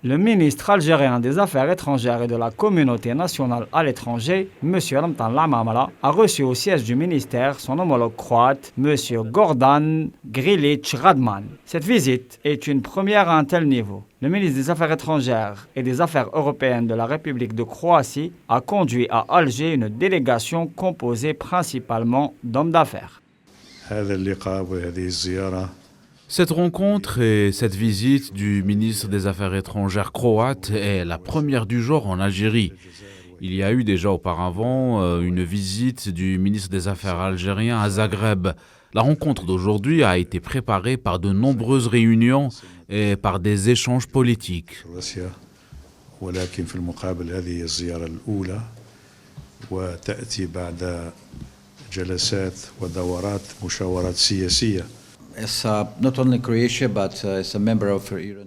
Le ministre algérien des Affaires étrangères et de la communauté nationale à l'étranger, M. Ramtan Lamamala, a reçu au siège du ministère son homologue croate, M. Gordan Grilic Radman. Cette visite est une première à un tel niveau. Le ministre des Affaires étrangères et des Affaires européennes de la République de Croatie a conduit à Alger une délégation composée principalement d'hommes d'affaires. Cette rencontre et cette visite du ministre des Affaires étrangères croate est la première du genre en Algérie. Il y a eu déjà auparavant une visite du ministre des Affaires algérien à Zagreb. La rencontre d'aujourd'hui a été préparée par de nombreuses réunions et par des échanges politiques.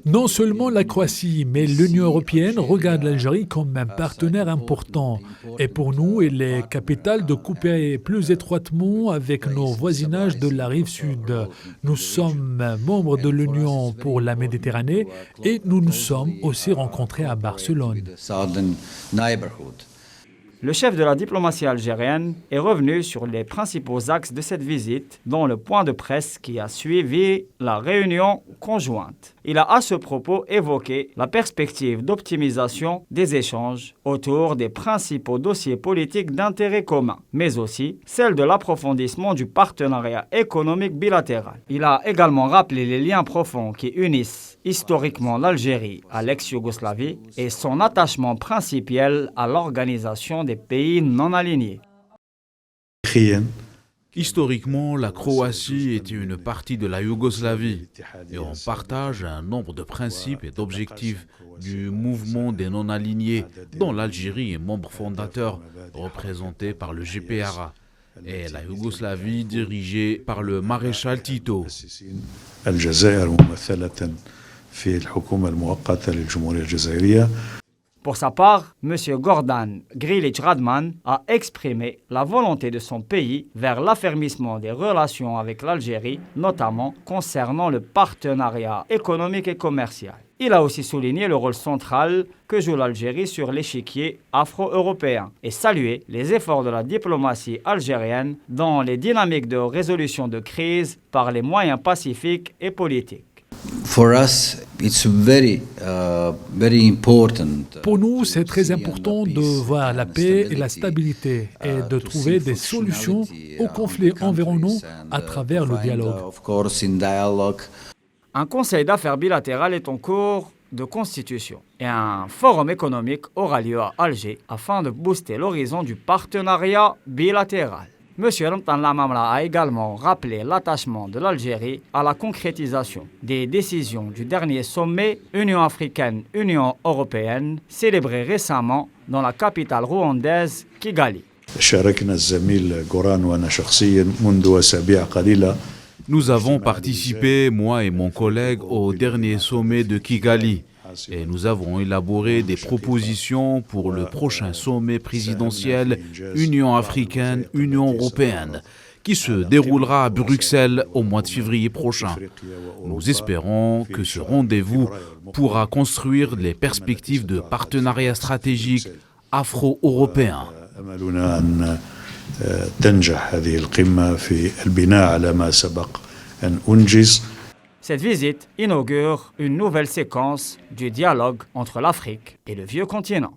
Non seulement la Croatie, mais l'Union européenne regarde l'Algérie comme un partenaire important. Et pour nous, il est capital de couper plus étroitement avec nos voisinages de la rive sud. Nous sommes membres de l'Union pour la Méditerranée et nous nous sommes aussi rencontrés à Barcelone. Le chef de la diplomatie algérienne est revenu sur les principaux axes de cette visite, dont le point de presse qui a suivi la réunion conjointe. Il a à ce propos évoqué la perspective d'optimisation des échanges autour des principaux dossiers politiques d'intérêt commun, mais aussi celle de l'approfondissement du partenariat économique bilatéral. Il a également rappelé les liens profonds qui unissent historiquement l'Algérie à l'ex-Yougoslavie et son attachement principiel à l'organisation des pays non alignés. Historiquement, la Croatie était une partie de la Yougoslavie et on partage un nombre de principes et d'objectifs du mouvement des non-alignés dont l'Algérie est membre fondateur représenté par le GPRA et la Yougoslavie dirigée par le maréchal Tito. Pour sa part, M. Gordan Grilic Radman a exprimé la volonté de son pays vers l'affermissement des relations avec l'Algérie, notamment concernant le partenariat économique et commercial. Il a aussi souligné le rôle central que joue l'Algérie sur l'échiquier afro-européen et salué les efforts de la diplomatie algérienne dans les dynamiques de résolution de crise par les moyens pacifiques et politiques. Pour nous, c'est très important de voir la paix et la stabilité et de trouver des solutions aux conflits environnants à travers le dialogue. Un conseil d'affaires bilatéral est en cours de constitution et un forum économique aura lieu à Alger afin de booster l'horizon du partenariat bilatéral. M. Ramtan Lamamla a également rappelé l'attachement de l'Algérie à la concrétisation des décisions du dernier sommet Union africaine-Union européenne célébré récemment dans la capitale rwandaise Kigali. Nous avons participé, moi et mon collègue, au dernier sommet de Kigali et nous avons élaboré des propositions pour le prochain sommet présidentiel Union africaine-Union européenne qui se déroulera à Bruxelles au mois de février prochain. Nous espérons que ce rendez-vous pourra construire les perspectives de partenariat stratégique afro-européen. Cette visite inaugure une nouvelle séquence du dialogue entre l'Afrique et le vieux continent.